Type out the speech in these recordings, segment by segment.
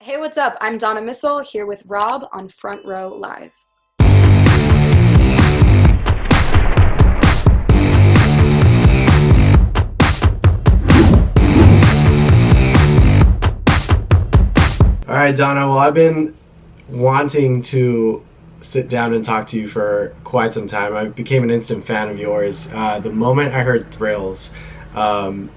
Hey, what's up? I'm Donna Missal here with Rob on Front Row Live. All right, Donna. Well, I've been wanting to sit down and talk to you for quite some time. I became an instant fan of yours. The moment I heard Thrills, um,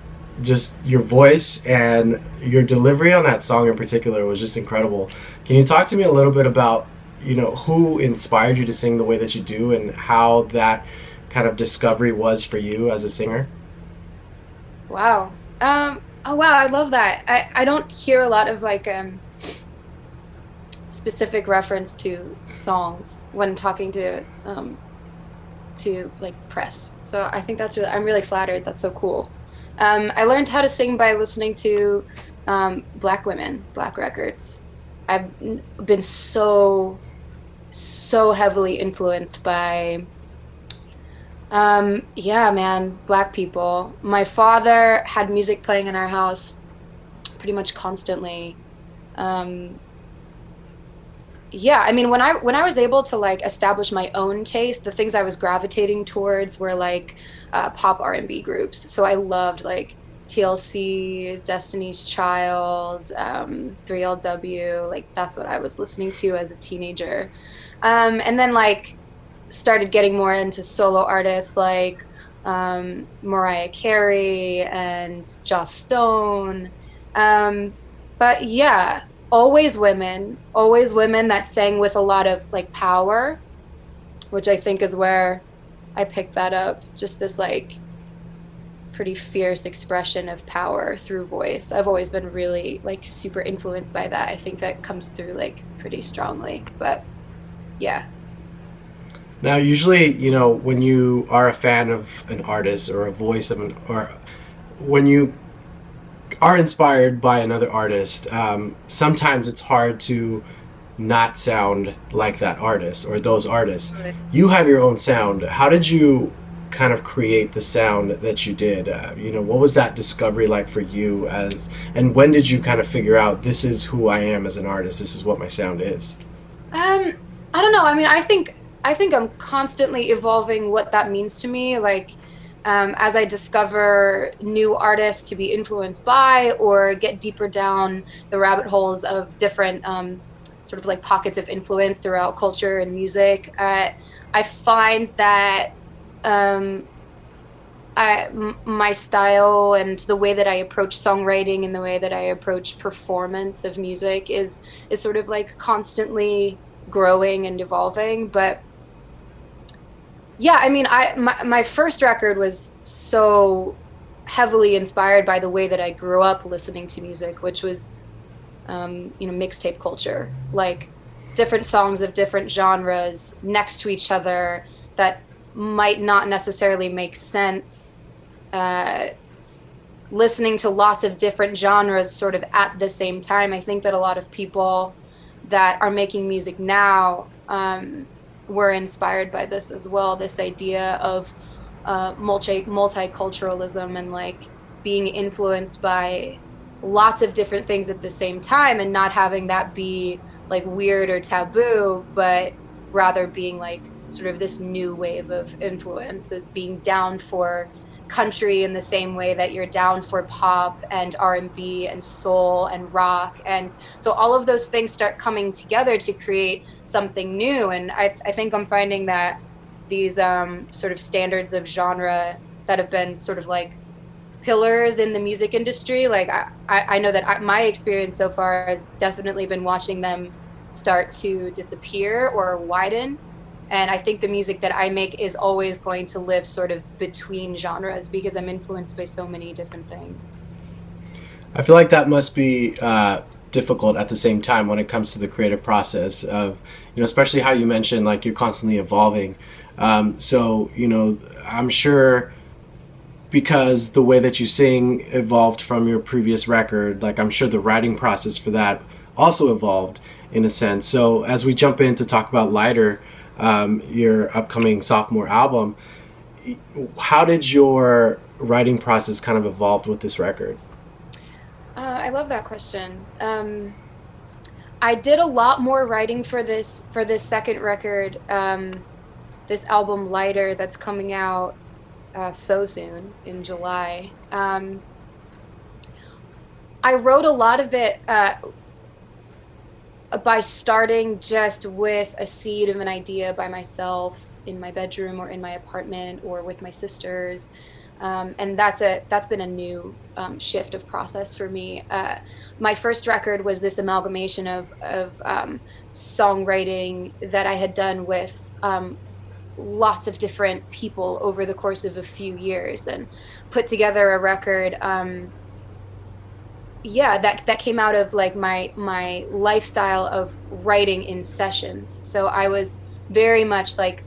just your voice and your delivery on that song in particular was just incredible. Can you talk to me a little bit about, who inspired you to sing the way that you do and how that kind of discovery was for you as a singer? Wow. Oh wow, I love that. I don't hear a lot of specific reference to songs when talking to like press. So I think I'm really flattered. That's so cool. I learned how to sing by listening to Black women, Black records. I've been so heavily influenced by yeah, man, Black people. My father had music playing in our house pretty much constantly. Um, yeah, I mean, when I was able to like establish my own taste, the things I was gravitating towards were like pop R&B groups. So I loved like TLC, Destiny's Child, 3LW. Like that's what I was listening to as a teenager. And then like started getting more into solo artists like Mariah Carey and Joss Stone. Um, but yeah, always women that sang with a lot of like power, which I think is where I picked that up. Just this like pretty fierce expression of power through voice. I've always been really like super influenced by that. I think that comes through like pretty strongly. But yeah. Now, usually, when you are a fan of an artist or a voice of or when you are inspired by another artist, sometimes it's hard to not sound like that artist or those artists. Right. You have your own sound. How did you kind of create the sound that you did? What was that discovery like for you and when did you kind of figure out this is who I am as an artist? This is what my sound is. Um, I don't know. I mean, I think I'm constantly evolving what that means to me. Like, as I discover new artists to be influenced by, or get deeper down the rabbit holes of different sort of like pockets of influence throughout culture and music, I find that um, my style and the way that I approach songwriting and the way that I approach performance of music is sort of like constantly growing and evolving. But yeah, I mean, my first record was so heavily inspired by the way that I grew up listening to music, which was mixtape culture, like different songs of different genres next to each other that might not necessarily make sense. Uh, Listening to lots of different genres sort of at the same time. I think that a lot of people that are making music now were inspired by this as well. This idea of multiculturalism and like being influenced by lots of different things at the same time, and not having that be like weird or taboo, but rather being like sort of this new wave of influence, as being down for country in the same way that you're down for pop and R&B and soul and rock. And so all of those things start coming together to create something new. And I think I'm finding that these sort of standards of genre that have been sort of like pillars in the music industry, like I know that my experience so far has definitely been watching them start to disappear or widen. And I think the music that I make is always going to live sort of between genres because I'm influenced by so many different things. I feel like that must be difficult at the same time when it comes to the creative process of, especially how you mentioned like you're constantly evolving. I'm sure because the way that you sing evolved from your previous record, like I'm sure the writing process for that also evolved in a sense. So as we jump in to talk about Lighter, your upcoming sophomore album, how did your writing process kind of evolve with this record? I love that question. I did a lot more writing for this second record, this album Lighter, that's coming out so soon in July. I wrote a lot of it by starting just with a seed of an idea by myself in my bedroom or in my apartment or with my sisters. And that's been a new shift of process for me. My first record was this amalgamation of songwriting that I had done with lots of different people over the course of a few years, and put together a record. Yeah, that came out of like my lifestyle of writing in sessions. So I was very much like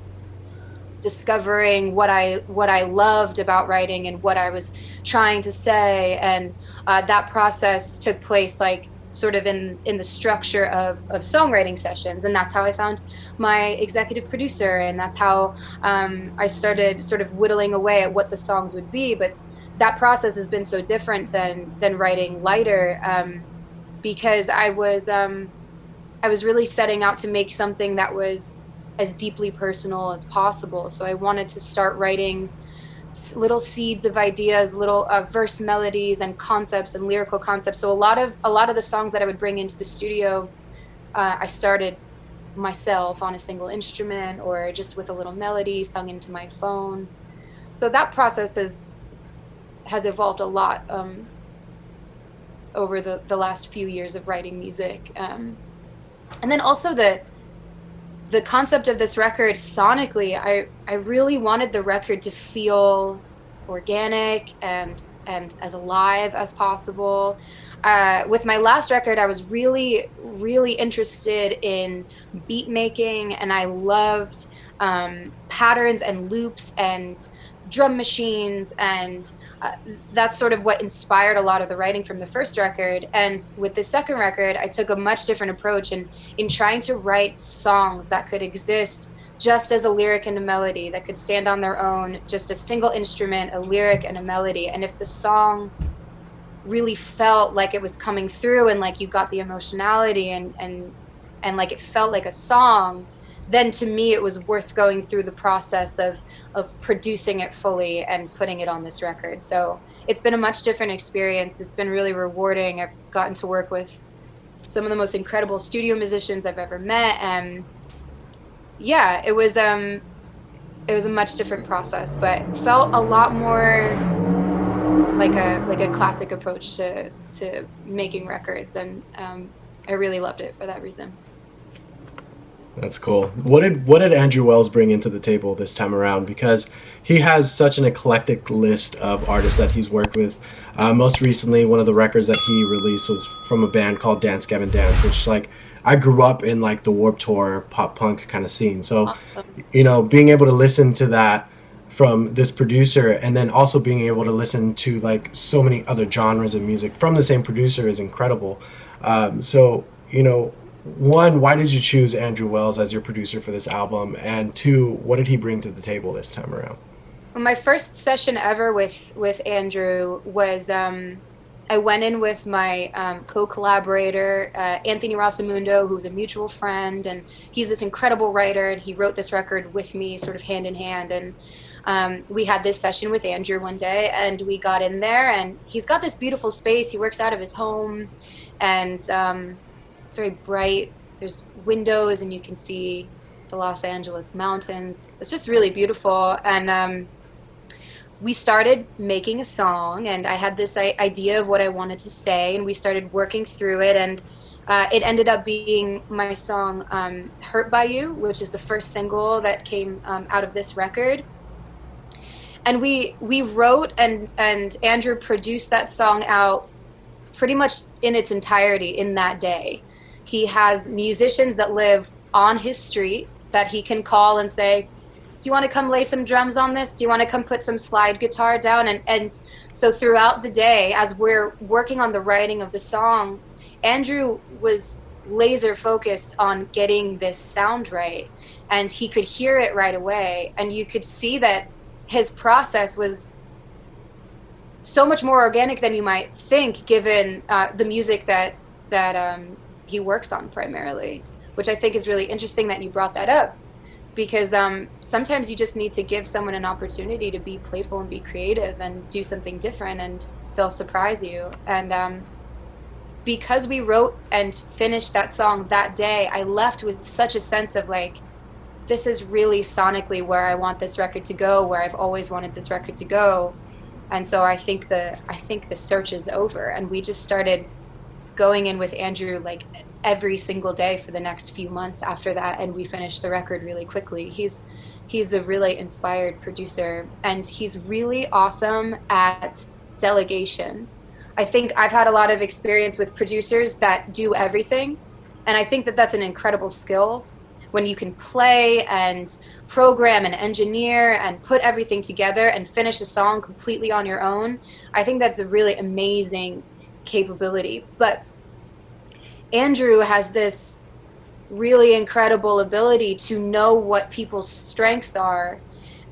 discovering what I loved about writing and what I was trying to say, and that process took place like sort of in the structure of songwriting sessions, and that's how I found my executive producer, and that's how I started sort of whittling away at what the songs would be. But that process has been so different than writing Lighter, because I was really setting out to make something that was as deeply personal as possible. So I wanted to start writing little seeds of ideas, little verse melodies and concepts and lyrical concepts. So a lot of the songs that I would bring into the studio, I started myself on a single instrument or just with a little melody sung into my phone. So that process has evolved a lot over the last few years of writing music. And then also the concept of this record sonically, I really wanted the record to feel organic and as alive as possible. With my last record, I was really, really interested in beat making, and I loved patterns and loops and drum machines, and that's sort of what inspired a lot of the writing from the first record. And with the second record, I took a much different approach in trying to write songs that could exist just as a lyric and a melody, that could stand on their own, just a single instrument, a lyric and a melody. And if the song really felt like it was coming through and like you got the emotionality and like it felt like a song, then to me it was worth going through the process of producing it fully and putting it on this record. So it's been a much different experience. It's been really rewarding. I've gotten to work with some of the most incredible studio musicians I've ever met, and yeah, it was a much different process, but felt a lot more like a classic approach to making records, and I really loved it for that reason. That's cool. What did Andrew Wells bring into the table this time around? Because he has such an eclectic list of artists that he's worked with. Most recently, one of the records that he released was from a band called Dance Gavin Dance, which like I grew up in like the Warped Tour pop punk kind of scene. So, you know, being able to listen to that from this producer, and then also being able to listen to like so many other genres of music from the same producer is incredible. So, you know, one, why did you choose Andrew Wells as your producer for this album? And two, what did he bring to the table this time around? Well, my first session ever with Andrew was I went in with my co-collaborator, Anthony Rosamundo, who's a mutual friend, and he's this incredible writer, and he wrote this record with me sort of hand in hand. And we had this session with Andrew one day, and we got in there, and he's got this beautiful space. He works out of his home, and it's very bright. There's windows, and you can see the Los Angeles mountains. It's just really beautiful. And we started making a song, and I had this idea of what I wanted to say, and we started working through it, and it ended up being my song Hurt by You, which is the first single that came out of this record. And we wrote and Andrew produced that song out pretty much in its entirety in that day. He has musicians that live on his street that he can call and say, do you want to come lay some drums on this? Do you want to come put some slide guitar down? And so throughout the day, as we're working on the writing of the song, Andrew was laser focused on getting this sound right. And he could hear it right away. And you could see that his process was so much more organic than you might think, given the music that he works on primarily, which I think is really interesting that you brought that up, because sometimes you just need to give someone an opportunity to be playful and be creative and do something different, and they'll surprise you. And because we wrote and finished that song that day, I left with such a sense of like, this is really sonically where I want this record to go, where I've always wanted this record to go. And so I think the search is over, and we just started going in with Andrew like every single day for the next few months after that, and we finished the record really quickly. He's a really inspired producer, and he's really awesome at delegation. I think I've had a lot of experience with producers that do everything, and I think that that's an incredible skill when you can play and program and engineer and put everything together and finish a song completely on your own. I think that's a really amazing capability. But Andrew has this really incredible ability to know what people's strengths are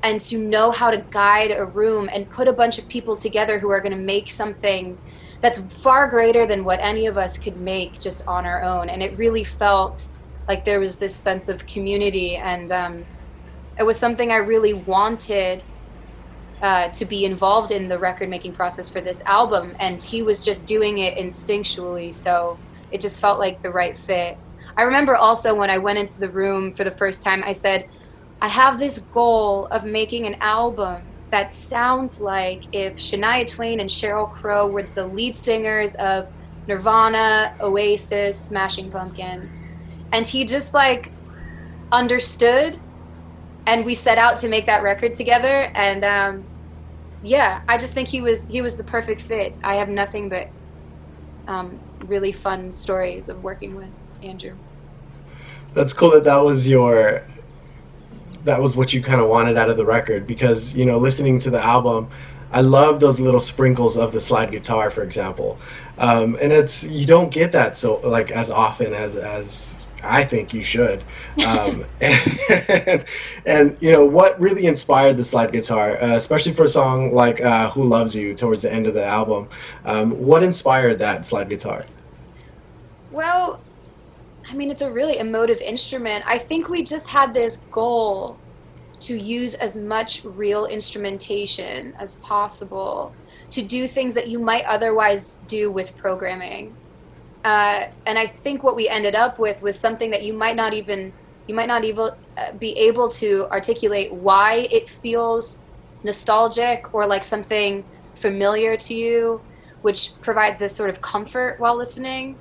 and to know how to guide a room and put a bunch of people together who are going to make something that's far greater than what any of us could make just on our own. And it really felt like there was this sense of community, and it was something I really wanted to be involved in the record making process for this album, and he was just doing it instinctually, so it just felt like the right fit. I remember also when I went into the room for the first time, I said, I have this goal of making an album that sounds like if Shania Twain and Sheryl Crow were the lead singers of Nirvana, Oasis, Smashing Pumpkins. And he just like understood, and we set out to make that record together. And yeah, I just think he was the perfect fit. I have nothing but really fun stories of working with Andrew. That's cool that that was what you kind of wanted out of the record, because you know, listening to the album, I love those little sprinkles of the slide guitar, for example, and it's, you don't get that so like as often as I think you should. And you know, what really inspired the slide guitar, especially for a song like Who Loves You towards the end of the album, what inspired that slide guitar? Well, I mean, it's a really emotive instrument. I think we just had this goal to use as much real instrumentation as possible to do things that you might otherwise do with programming. And I think what we ended up with was something that you might not even be able to articulate why it feels nostalgic or like something familiar to you, which provides this sort of comfort while listening.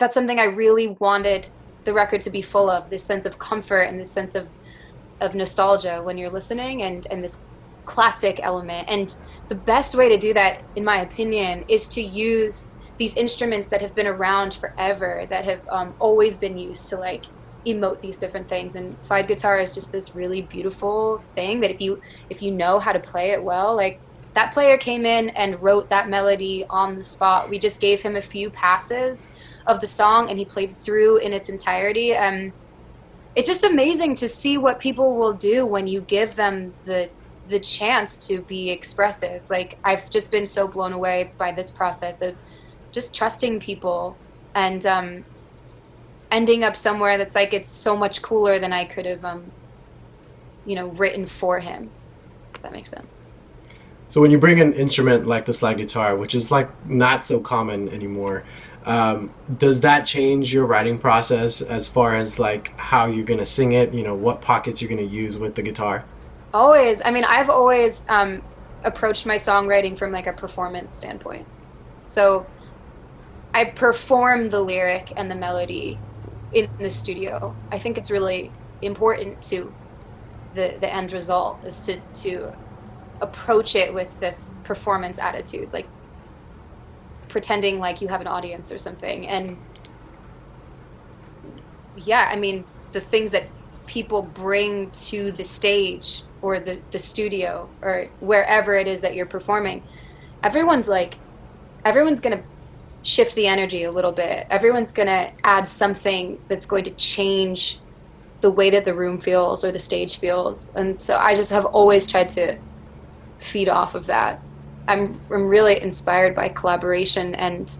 That's something I really wanted the record to be full of, this sense of comfort and this sense of nostalgia when you're listening, and this classic element. And the best way to do that, in my opinion, is to use these instruments that have been around forever, that have always been used to like emote these different things. And slide guitar is just this really beautiful thing that if you know how to play it well, like that player came in and wrote that melody on the spot. We just gave him a few passes of the song and he played through in its entirety. It's just amazing to see what people will do when you give them the chance to be expressive. Like, I've just been so blown away by this process of just trusting people and ending up somewhere that's like, it's so much cooler than I could have written for him, if that makes sense. So when you bring an instrument like the slide guitar, which is like not so common anymore, does that change your writing process as far as like how you're going to sing it, you know, what pockets you're going to use with the guitar? Always. I mean, I've always approached my songwriting from like a performance standpoint. So I perform the lyric and the melody in the studio. I think it's really important to the end result is to approach it with this performance attitude, like pretending like you have an audience or something. And yeah, I mean, the things that people bring to the stage or the studio or wherever it is that you're performing, everyone's gonna shift the energy a little bit. Everyone's gonna add something that's going to change the way that the room feels or the stage feels. And so I just have always tried to feed off of that. I'm really inspired by collaboration, and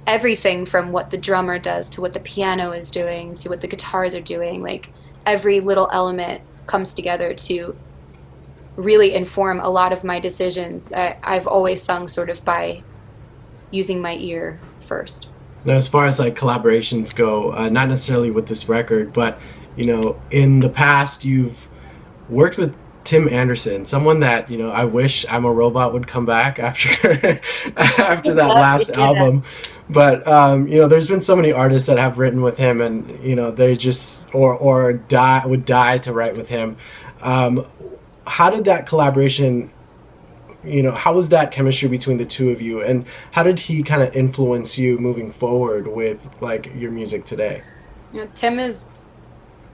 everything from what the drummer does to what the piano is doing to what the guitars are doing. Like every little element comes together to really inform a lot of my decisions. I've always sung sort of by using my ear first. Now, as far as like collaborations go, not necessarily with this record, but in the past, you've worked with Tim Anderson, someone that I wish I'm a Robot would come back after after I'd that love to last hear that. album. But there's been so many artists that have written with him, and they just or die would die to write with him. Um, how did that collaboration? How was that chemistry between the two of you, and how did he kind of influence you moving forward with like your music today? Tim is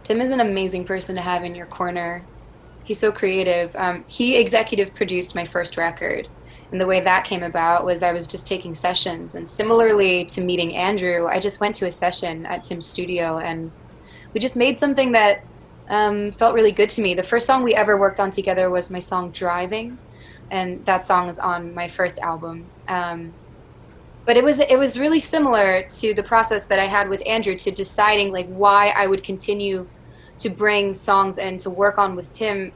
an amazing person to have in your corner. He's so creative. He executive produced my first record. And the way that came about was I was just taking sessions. And similarly to meeting Andrew, I just went to a session at Tim's studio and we just made something that felt really good to me. The first song we ever worked on together was my song Driving. And that song is on my first album. But it was really similar to the process that I had with Andrew to deciding like why I would continue to bring songs and to work on with Tim.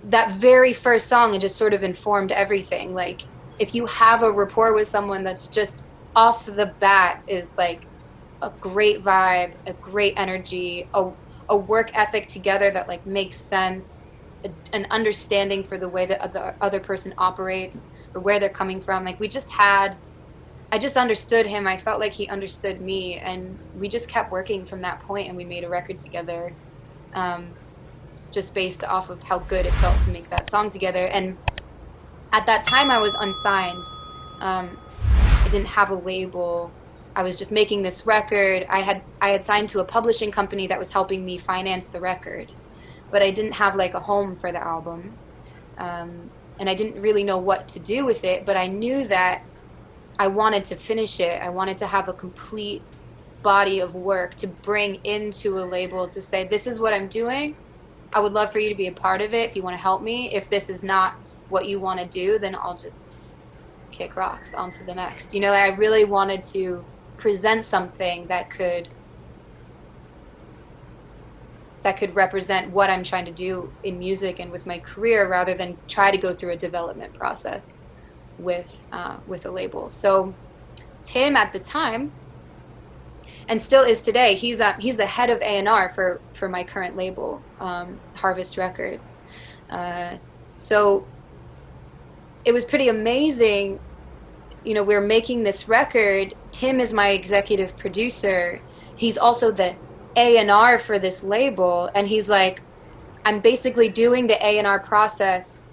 That very first song, it just sort of informed everything. Like if you have a rapport with someone that's just off the bat is like a great vibe, a great energy, a work ethic together that like makes sense, an understanding for the way that the other person operates or where they're coming from. Like I just understood him. I felt like he understood me, and we just kept working from that point, and we made a record together, just based off of how good it felt to make that song together. And at that time, I was unsigned. I didn't have a label. I was just making this record. I had signed to a publishing company that was helping me finance the record, but I didn't have like a home for the album, and I didn't really know what to do with it. But I knew that I wanted to finish it. I wanted to have a complete body of work to bring into a label to say, this is what I'm doing. I would love for you to be a part of it if you want to help me. If this is not what you want to do, then I'll just kick rocks on to the next. I really wanted to present something that could represent what I'm trying to do in music and with my career rather than try to go through a development process with a label. So Tim at the time, and still is today, he's the head of A&R for my current label, Harvest Records. So it was pretty amazing. We're making this record. Tim is my executive producer. He's also the A&R for this label, and he's like, I'm basically doing the A&R process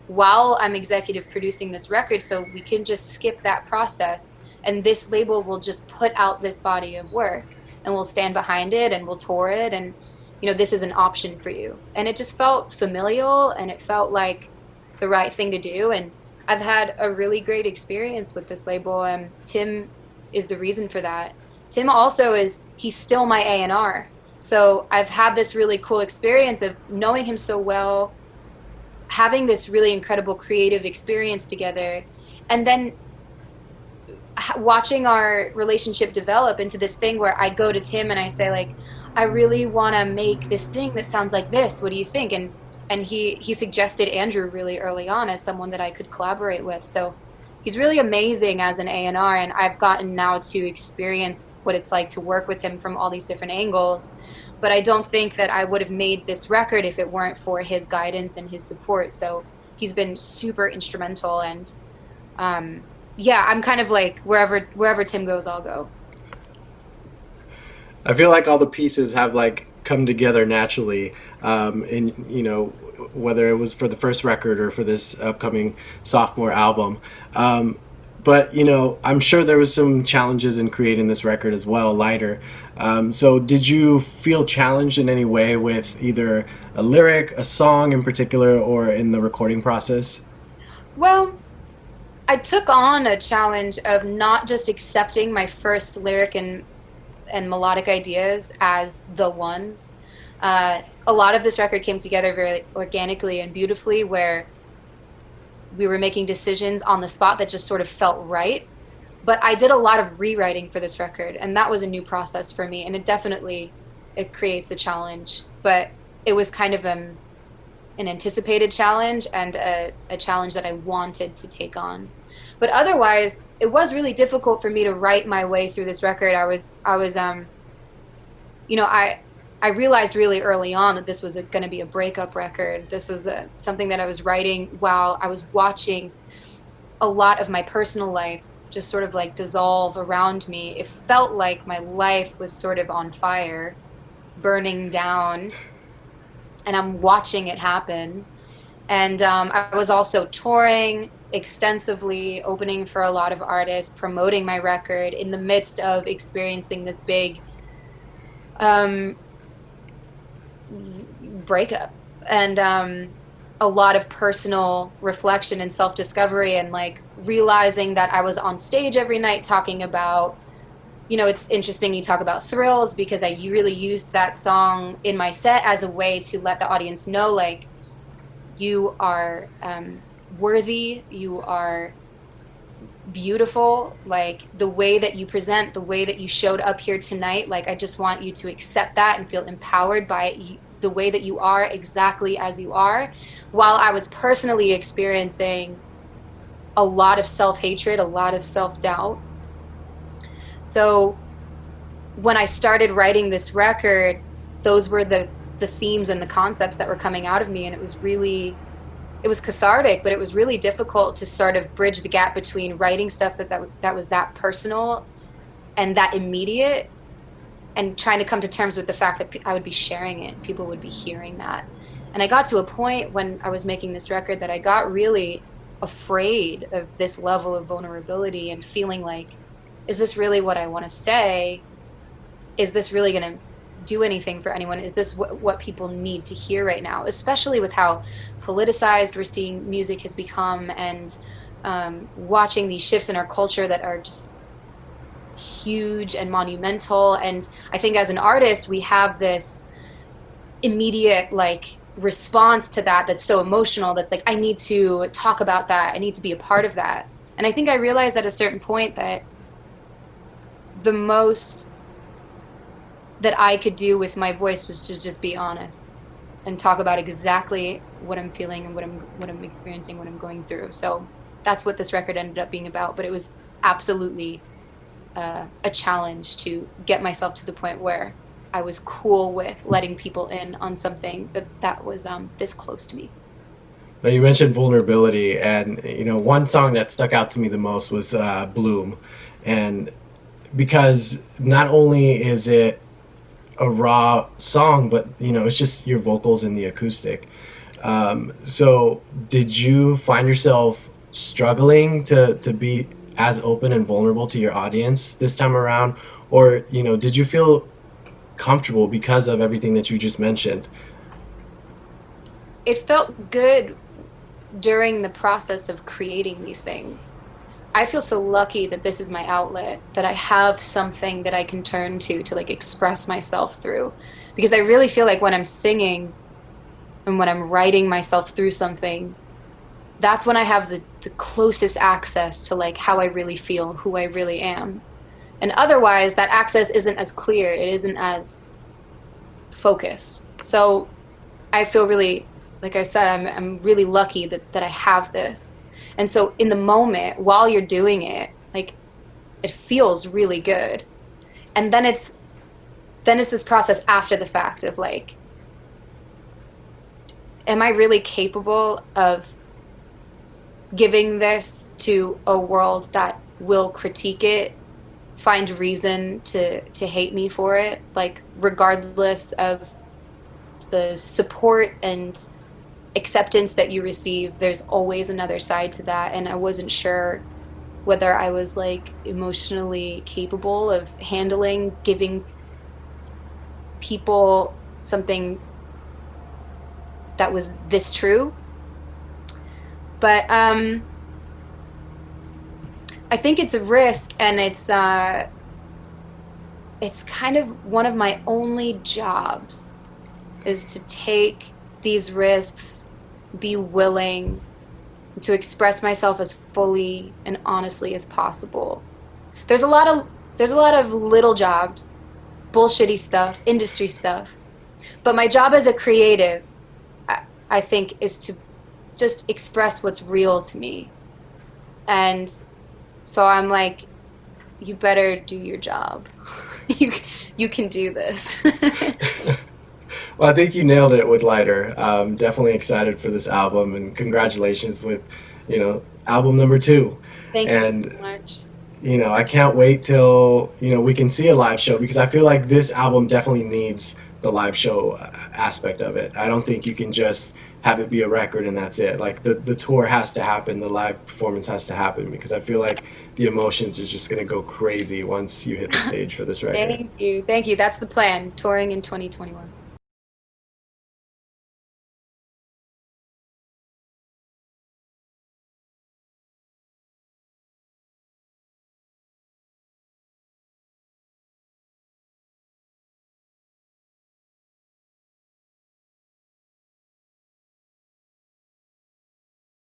while I'm executive producing this record, so we can just skip that process and this label will just put out this body of work and we'll stand behind it and we'll tour it, and this is an option for you. And it just felt familial and it felt like the right thing to do, and I've had a really great experience with this label, and Tim is the reason for that. Tim also he's still my A&R, so I've had this really cool experience of knowing him so well, having this really incredible creative experience together, and then watching our relationship develop into this thing where I go to Tim and I say like, I really want to make this thing that sounds like this. What do you think? And he suggested Andrew really early on as someone that I could collaborate with. So he's really amazing as an A&R, and I've gotten now to experience what it's like to work with him from all these different angles. But I don't think that I would have made this record if it weren't for his guidance and his support. So he's been super instrumental, and yeah, I'm kind of like wherever Tim goes, I'll go. I feel like all the pieces have like come together naturally, in whether it was for the first record or for this upcoming sophomore album. But I'm sure there was some challenges in creating this record as well, lighter. So did you feel challenged in any way with either a lyric, a song in particular, or in the recording process? Well, I took on a challenge of not just accepting my first lyric and melodic ideas as the ones. A lot of this record came together very organically and beautifully, where we were making decisions on the spot that just sort of felt right. But I did a lot of rewriting for this record, and that was a new process for me. And it creates a challenge, but it was kind of an anticipated challenge and a challenge that I wanted to take on. But otherwise, it was really difficult for me to write my way through this record. You know, I realized really early on that this was going to be a breakup record. This was something that I was writing while I was watching a lot of my personal life just sort of like dissolve around me. It felt like my life was sort of on fire, burning down, and I'm watching it happen. And I was also touring extensively, opening for a lot of artists, promoting my record in the midst of experiencing this big breakup, and a lot of personal reflection and self-discovery, and like realizing that I was on stage every night talking about, you know, it's interesting you talk about Thrills, because I really used that song in my set as a way to let the audience know, like, you are worthy, you are beautiful, like the way that you present, the way that you showed up here tonight, like I just want you to accept that and feel empowered by it, the way that you are, exactly as you are, while I was personally experiencing a lot of self-hatred, a lot of self-doubt. So when I started writing this record, those were the themes and the concepts that were coming out of me, and it was cathartic, but it was really difficult to sort of bridge the gap between writing stuff that was that personal and that immediate, and trying to come to terms with the fact that I would be sharing it, people would be hearing that. And I got to a point when I was making this record that I got really afraid of this level of vulnerability and feeling like, is this really what I want to say? Is this really going to do anything for anyone? Is this what people need to hear right now? Especially with how politicized we're seeing music has become, and watching these shifts in our culture that are just huge and monumental. And I think as an artist, we have this immediate like response to that that's so emotional, that's like, I need to talk about that, I need to be a part of that. And I think I realized at a certain point that the most that I could do with my voice was to just be honest and talk about exactly what I'm feeling and what I'm experiencing, what I'm going through. So that's what this record ended up being about. But it was absolutely a challenge to get myself to the point where I was cool with letting people in on something that was this close to me. Now, you mentioned vulnerability, and you know, one song that stuck out to me the most was "Bloom," and because not only is it a raw song, but you know, it's just your vocals and the acoustic. So did you find yourself struggling to be as open and vulnerable to your audience this time around, or you know, did you feel comfortable because of everything that you just mentioned? It felt good during the process of creating these things. I feel so lucky that this is my outlet, that I have something that I can turn to like express myself through. Because I really feel like when I'm singing and when I'm writing myself through something, that's when I have the closest access to like how I really feel, who I really am. And otherwise, that access isn't as clear, it isn't as focused. So I feel really, like I said, I'm really lucky that I have this. And so in the moment, while you're doing it, like, it feels really good. And then it's this process after the fact of like, am I really capable of giving this to a world that will critique it, find reason to hate me for it, like regardless of the support and acceptance that you receive, there's always another side to that. And I wasn't sure whether I was like emotionally capable of handling giving people something that was this true. But I think it's a risk, and it's kind of one of my only jobs, is to take these risks, be willing to express myself as fully and honestly as possible. there's a lot of there's a lot of little jobs, bullshitty stuff, industry stuff. But my job as a creative, I think, is to just express what's real to me. And so I'm like, you better do your job. you you can do this. Well, I think you nailed it with Lighter. Definitely excited for this album, and congratulations with, album number 2. Thank you so And much. I can't wait till we can see a live show, because I feel like this album definitely needs the live show aspect of it. I don't think you can just have it be a record and that's it. Like the tour has to happen, the live performance has to happen, because I feel like the emotions is just gonna go crazy once you hit the stage for this record. Thank you. Thank you. That's the plan, touring in 2021.